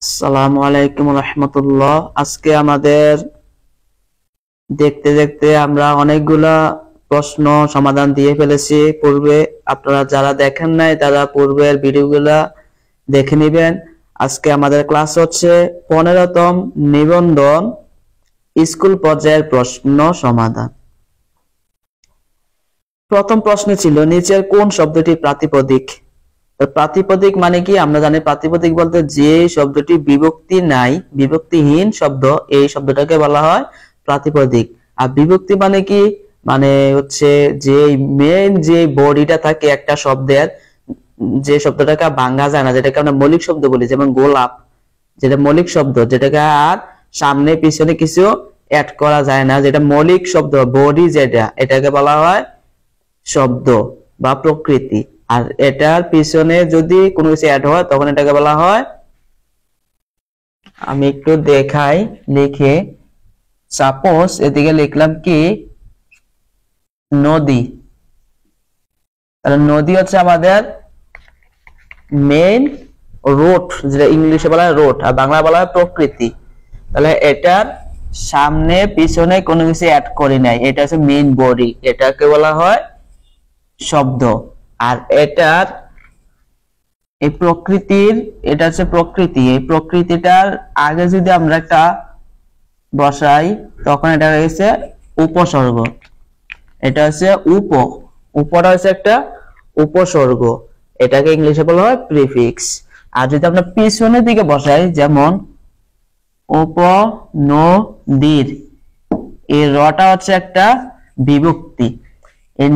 আসসালামু আলাইকুম রহমতুল্লাহ। আজকে আমাদের দেখতে দেখতে আমরা অনেকগুলা প্রশ্ন সমাধান দিয়ে ফেলেছি পূর্বে। আপনারা যারা দেখেন নাই তারা পূর্বের ভিডিওগুলা দেখে নেবেন। আজকে আমাদের ক্লাস হচ্ছে 15তম নিবন্ধন স্কুল পর্যায়ের প্রশ্ন সমাধান। প্রথম প্রশ্ন ছিল নিচের কোন শব্দটি প্রাতিপদিক। প্রাতিপদিক মানে কি আমরা জানি, প্রাতিপদিক বলতে যে শব্দটি বিভক্তি নাই, বিভক্তিহীন শব্দ, এই শব্দটাকে বলা হয় প্রাতিপদিক। আর বিভক্তি মানে কি, মানে হচ্ছে যে মেইন যে বডিটা থাকে একটা শব্দের, যে শব্দটাকে ভাঙা যায় না, যেটাকে আমরা মৌলিক শব্দ বলি, যেমন গোলাপ, যেটা মৌলিক শব্দ, যেটাকে আর সামনে পিছনে কিছু অ্যাড করা যায় না, যেটা মৌলিক শব্দ বডি, যেটা এটাকে বলা হয় শব্দ বা প্রকৃতি। আর এটার পিছনে যদি কোনো কিছু অ্যাড হয় তখন এটাকে বলা হয়, আমি একটু দেখাই লিখে, সাপোজ এদিকে লিখলাম কি নদী, তাহলে নদী হচ্ছে আমাদের মেইন রোড, যেটা ইংলিশে বলা হয় রোড আর বাংলা বলা হয় প্রকৃতি। তাহলে এটার সামনে পিছনে কোনো কিছু অ্যাড করি নাই, এটা হচ্ছে মেইন বডি, এটাকে বলা হয় শব্দ। আর এটার এই প্রকৃতির, এটা হচ্ছে প্রকৃতি, এই প্রকৃতিটার আগে যদি আমরা একটা বসাই তখন এটা হয়েছে উপসর্গ, এটা হচ্ছে উপটা হচ্ছে একটা উপসর্গ, এটাকে ইংলিশে বলা হয় প্রিফিক্স। আর যদি আমরা পিছনের দিকে বসাই, যেমন উপনদীর, এই রটা হচ্ছে একটা বিভক্তি, এই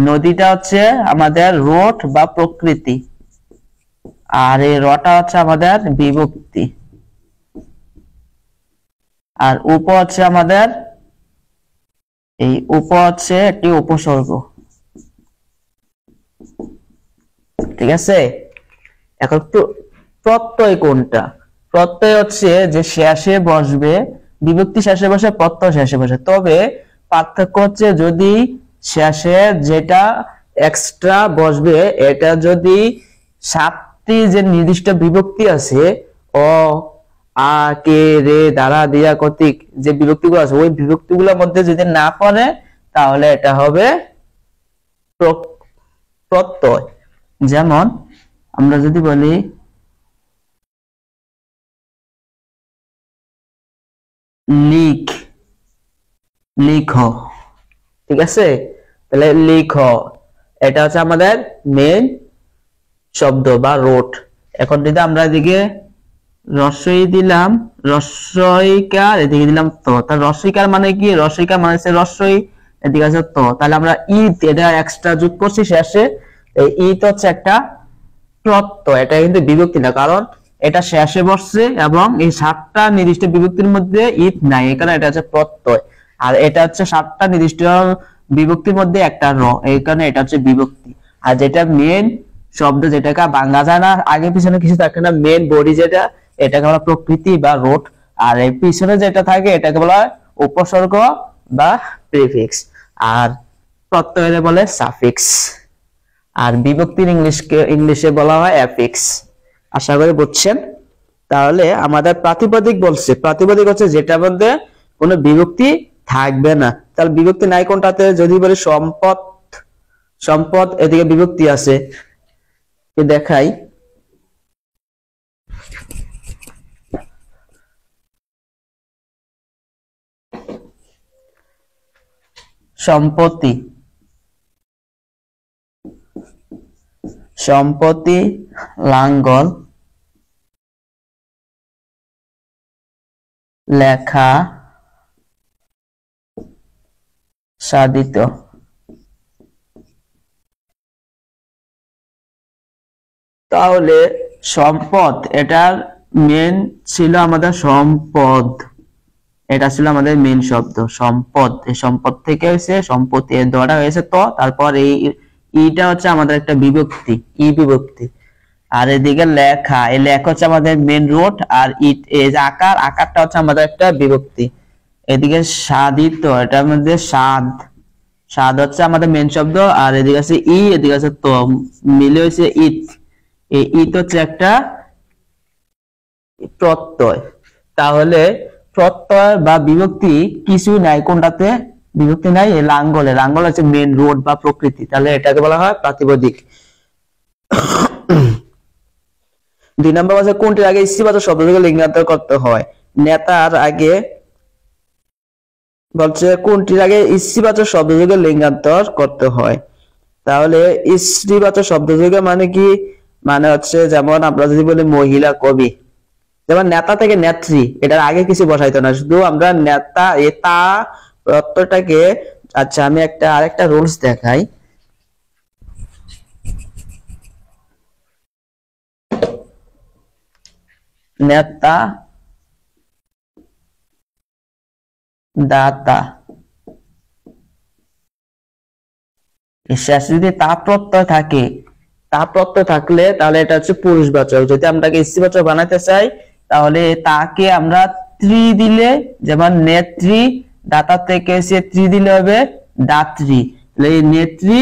নদীটা হচ্ছে আমাদের রোড বা প্রকৃতি, আর এই রটা হচ্ছে আমাদের বিভক্তি, আর হচ্ছে আমাদের এই হচ্ছে একটি উপসর্গ। ঠিক আছে, এখন প্রত্যয় কোনটা? প্রত্যয় হচ্ছে যে শেষে বসবে, বিভক্তি শেষে বসে, প্রত্যয় শেষে বসে। তবে পার্থক্য হচ্ছে যদি শেষে যেটা এক্সট্রা বসবে, এটা যদি সাতটি যে নির্দিষ্ট বিভক্তি আছে, অ, আ, কে, রে, দ্বারা, দিয়া, কর্তৃক, যে বিভক্তিগুলো আছে ওই বিভক্তিগুলোর মধ্যে যদি না পড়ে তাহলে এটা হবে প্রত্যয়। যেমন আমরা যদি বলি লিখো, ঠিক আছে, তাহলে লিখো এটা হচ্ছে আমাদের মেন শব্দ বা রোট। এখন যদি আমরা এদিকে রস্বই দিলাম, রস্বইকার, এদিকে দিলাম তো, তাহলে রস্বইকার মানে কি? রস্বইকার মানে হচ্ছে রস্বই, এদিকে আছে তো, তাহলে আমরা ইত এটা এক্সট্রা যোগ করছি শেষে। এই ইত হচ্ছে একটা প্রত্যয়, এটা কিন্তু বিভক্তি না, কারণ এটা শেষে বসছে এবং এই সাতটা নির্দিষ্ট বিভক্তির মধ্যে ইত নাই, এই কারণে এটা হচ্ছে প্রত্যয়। আর এটা হচ্ছে সাতটা নির্দিষ্ট বিভক্তির মধ্যে একটা র, এই কারণে এটা হচ্ছে বিভক্তি। আর যেটা মেন শব্দ, যেটাকে ভাঙা যায় না, আগে পিছনে কিছু থাকে না, মেন বডি যেটা, এটাকে বলা প্রকৃতি বা রোট। আর এই পিছনে যেটা থাকে এটাকে বলা হয় উপসর্গ বা প্রিফিক্স। আর প্রত্যয় বলে সাফিক্স। আর বিভক্তির ইংলিশে বলা হয় অ্যাফিক্স। আশা করি বুঝছেন। তাহলে আমাদের প্রাতিপদিক বলছে, প্রাতিপদিক হচ্ছে যেটা মধ্যে কোনো বিভক্তি থাকবে না। তাহলে বিভক্তি নাই কোনটাতে? যদি বলি সম্পদ, সম্পদ এদিকে বিভক্তি আছে, দেখাই, সম্পত্তি, সম্পত্তি, লাঙ্গল, লেখা, সাধিত। তাহলে সম্পদ, এটার মেন ছিল আমাদের সম্পদ, এটা ছিল আমাদের মেন শব্দ সম্পদ। এই সম্পদ থেকে হয়েছে সম্পত্তি, এর দ্বারা হয়েছে তো, তারপর এই ইটা হচ্ছে আমাদের একটা বিভক্তি, ই বিভক্তি। আর এদিকে লেখা, এই লেখা হচ্ছে আমাদের মেন রোড, আর ইট এই যে আকার, আকারটা হচ্ছে আমাদের একটা বিভক্তি। এদিকে সাধিত, এটার মধ্যে সাদ, সাদ হচ্ছে আমাদের মেন শব্দ, আর এদিকে আছে ই, এদিকে আছে তো, মিলে হয়েছে ইট, এই ইট হচ্ছে একটা প্রত্যয়। তাহলে প্রত্যয় বা বিভক্তি কিছু নাই, কোনটাতে বিভক্তি নাই? এই লাঙ্গলে। লাঙ্গল হচ্ছে মেন রোড বা প্রকৃতি, তাহলে এটাকে বলা হয় প্রাতিপদিক। 2 নম্বর আছে কোনটির আগে ইস্তিবাচক শব্দ থেকে লিঙ্গান্তর করতে হয়? নেতার আগে বলছে কোনটির আগে ইস্তিবাচক শব্দ থেকে লিঙ্গান্তর করতে হয়। তাহলে ইস্তিবাচক শব্দ থেকে মানে কি? মানে হচ্ছে যেমন আমরা যদি বলি মহিলা কবি, যেমন নেতা থেকে নেত্রী, এটার আগে কিছু বসাইতো না, শুধু আমরা নেতা তা প্রত্যয়টাকে। আচ্ছা আমি আরেকটা রুলস দেখাই। নেতা দাতা শেষে যদি তা প্রত্যয় থাকে, তা প্রত্যয় থাকলে তাহলে এটা হচ্ছে পুরুষবাচক। যদি আমরা স্ত্রীবাচক বানাতে চাই তাহলে তাকে আমরা ত্রি দিলে, যেমন নেত্রী, দাতা থেকে এসে ত্রি দিলে হবে দাত্রী। এই নেত্রী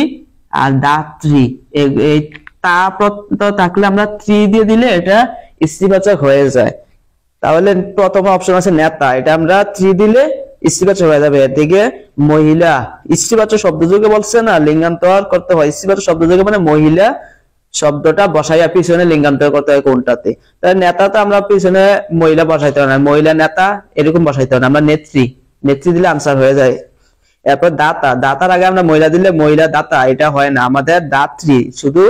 আর দাত্রী, এই তা প্রত্যয় থাকলে আমরা ত্রি দিয়ে দিলে এটা স্ত্রীবাচক হয়ে যায়। তাহলে প্রথম অপশন আছে নেতা, এটা আমরা ত্রি দিলে স্ত্রীবাচক হয়ে যাবে। এদিকে মহিলা, স্ত্রীবাচক শব্দযোগে বলছে না লিঙ্গান্তর করতে হয়। স্ত্রীবাচক শব্দযোগে মানে মহিলা শব্দটা বসাইয়া পিছনে লিঙ্গান্তর করতে হয় কোনটাতে? তাহলে নেতা তো আমরা পিছনে মহিলা বসাইতে হয় না, মহিলা নেতা এরকম বসাইতে হয় না, আমরা নেত্রী, নেত্রী দিলে আনসার হয়ে যায়। এরপর দাতা, দাতার আগে আমরা মহিলা দিলে মহিলা দাতা, এটা হয় না, আমাদের দাত্রী, শুধু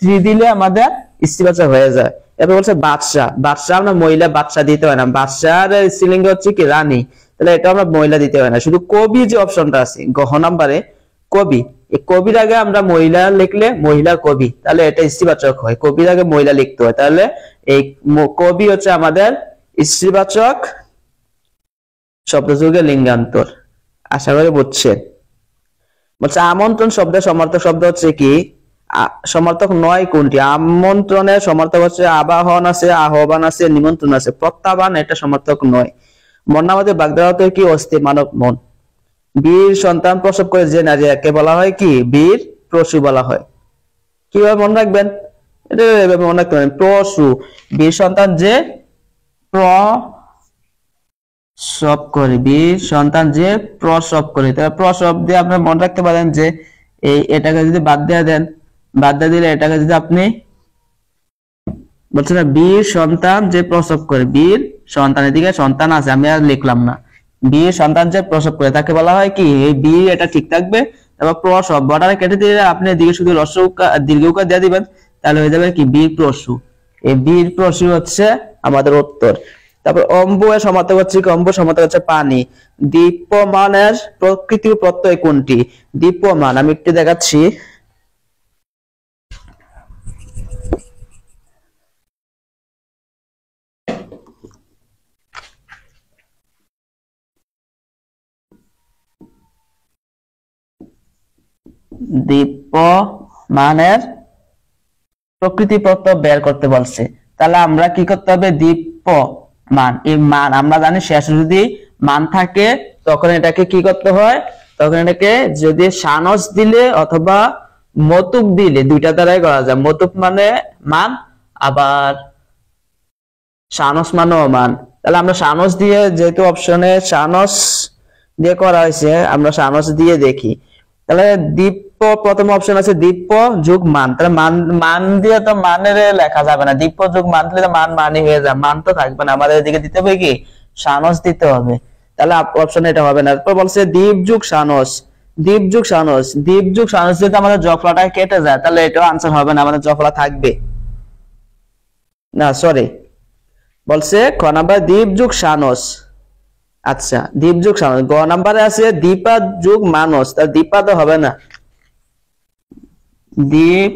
ত্রি দিলে আমাদের স্ত্রীবাচক হয়ে যায়। এরপর বলছে বাদশা, বাদশা আমরা মহিলা বাদশা দিতে হয় না, বাদশার স্ত্রীলিঙ্গ হচ্ছে কি রানী, তাহলে এটা আমরা মহিলা দিতে হয় না। শুধু কবি যে অপশনটা আছে গহ নাম্বারে কবি, এই কবির আগে আমরা মহিলা লিখলে মহিলা কবি, তাহলে এটা স্ত্রীবাচক হয়, কবির আগে মহিলা লিখতে হয়, তাহলে এই কবি হচ্ছে আমাদের স্ত্রীবাচক শব্দযোগে লিঙ্গান্তর। আশা করি বুঝছেন। বলছে আমন্ত্রণ শব্দের সমার্থক শব্দ হচ্ছে কি? সমার্থক নয় কোনটি? আমন্ত্রণের সমার্থক হচ্ছে আবাহন আছে, আহ্বান আছে, নিমন্ত্রণ আছে। প্রত্যাবান এটা সমার্থক নয়। মন্নামাদের বাগধারা কি? অস্থি মানব মন। বীর সন্তান প্রসব করে যে নারী, একে বলা হয় কি? বীর প্রসূ বলা হয়। কিভাবে মনে রাখবেন? এটা মনে রাখতে পারেন, প্রসূ, বীর সন্তান যে প্রসব করে, বীর সন্তান যে প্রসব করে, তাহলে প্রসব দিয়ে আপনারা মনে রাখতে পারেন যে এটাকে যদি বাদ দিয়ে দেন, বাদ দিয়ে দিলে এটাকে যদি আপনি বলছেন বীর সন্তান যে প্রসব করে, বীর সন্তান, এদিকে সন্তান আছে আমি আর লিখলাম না, বীর সন্তান যে প্রসব করে তাকে বলা হয় কি? এই বীর, এটা ঠিক থাকবে। তারপর প্রসব বর্ডারে কেটে দিলে আপনি এদিকে শুধু দীর্ঘ উকার দিয়ে দিবেন, তাহলে হয়ে যাবে কি? বীর প্রসূ। এই বীর প্রসূ হচ্ছে আমাদের উত্তর। তারপর অম্বু এর সমার্থক হচ্ছে কি? অম্বু সমার্থক হচ্ছে পানি। দীপ্যমানের প্রকৃতি প্রত্যয় কোনটি? দীপ্যমান আমি একটু দেখাচ্ছি। দীপ্যমানের প্রকৃতি প্রত্যয় বের করতে বলছে, তাহলে আমরা কি করতে হবে? দীপ্যমান, এই মান আমরা জানি শেষে যদি মান থাকে তখন এটাকে কি করতে হয়? তখন এটাকে যদি সানস দিলে অথবা মতুক দিলে, দুইটা দ্বারাই করা যায়। মতুক মানে মান, আবার সানস মানেও মান। তাহলে আমরা সানস দিয়ে, যেহেতু অপশনে সানস দিয়ে করা হয়েছে, আমরা সানস দিয়ে দেখি। তাহলে দীপ্য, প্রথম অপশন আছে দীপ্য যোগ মান, তাহলে মান, মান দিয়ে তো মানের লেখা যাবে না, দীপ্য যোগ মান দিলে মান মানই হয়ে যায়, মান তো থাকবে না, আমাদের এদিকে দিতে হবে কি? সানস দিতে হবে, তাহলে অপশন এটা হবে না। তারপর বলছে দীপ যোগ সানস, দীপ যোগ সানস, দীপ যোগ সানস যদি আমাদের জফলাটা কেটে যায় তাহলে এটাও আনসার হবে না, আমাদের জফলা থাকবে না, সরি। বলছে খ নাম্বার দীপ যোগ সানস। আচ্ছা দীপ যোগ সানস। গ নাম্বারে আছে দীপা যোগ মানস, তার দীপা তো হবে না, দীপ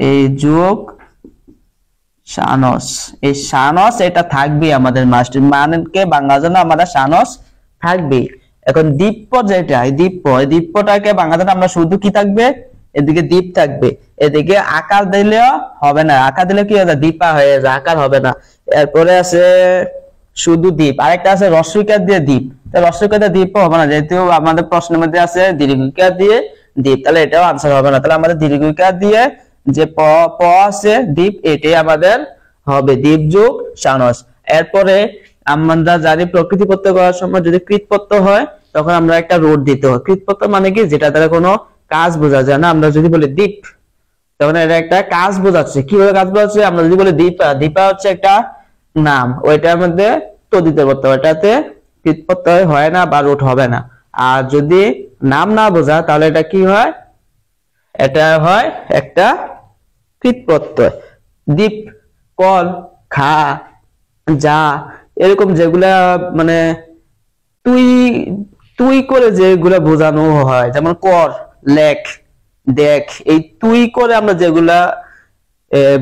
এই যোগ সানস, এই সানস এটা থাকবে আমাদের মাস্টার, মানকে বাংলার জন্য আমাদের সানস থাকবে। এখন দীপ্য যেটা, এই দীপ্যটাকে বাংলার জন্য আমরা শুধু কি থাকবে? এদিকে দ্বীপ থাকবে, এদিকে আকার দিলেও হবে না, আকার দিলে কি হবে? দীপা হয়ে যায়, আকার হবে না। এরপরে আছে শুধু দ্বীপ, আরেকটা আছে রস্বইকার দিয়ে দ্বীপ, রস্বইকার দিয়ে দ্বীপ হবে না, যেহেতু আমাদের প্রশ্নের মধ্যে আছে দীর্ঘইকার দিয়ে দ্বীপ, তাহলে এটাও আনসার হবে না। তাহলে আমাদের দীর্ঘইকার দিয়ে যে প আছে দ্বীপ, এটাই আমাদের হবে দীপ যোগ সানস। এরপরে আমরা জানি প্রকৃতি প্রত্যয় করার সময় যদি কৃত প্রত্যয় হয় তখন আমরা একটা রোট দিতে হয়। কৃত প্রত্যয় মানে কি, যেটা দ্বারা কোনো কাজ বোঝা যায় না। আমরা যদি বলি দীপ, তখন এটা একটা কাজ বোঝাচ্ছে। কিভাবে কাজ বোঝাচ্ছে? আমরা যদি বলি দীপা, দীপা হচ্ছে একটা নাম, ওইটার মধ্যে তদ্ধিত প্রত্যয়, ওটাতে কৃত প্রত্যয় হয় না বা রোট হবে না। আর যদি নাম না বোঝা তাহলে এটা কি হয়? এটা হয় একটা কৃত প্রত্যয়। দীপ, কল, খা, যা, এরকম যেগুলা মানে তুই তুই করে যেগুলা বোঝানো হয়, যেমন কর, লেখ, দেখ, এই তুই করে আমরা যেগুলা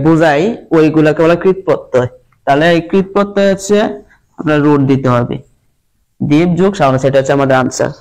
বোঝাই ওইগুলাকে বলা কৃত প্রত্যয়। তাহলে এই কৃত প্রত্যয় হচ্ছে আমরা রুট দিতে হবে, দীপ যোগ সামনে, সেটা হচ্ছে আমাদের আনসার।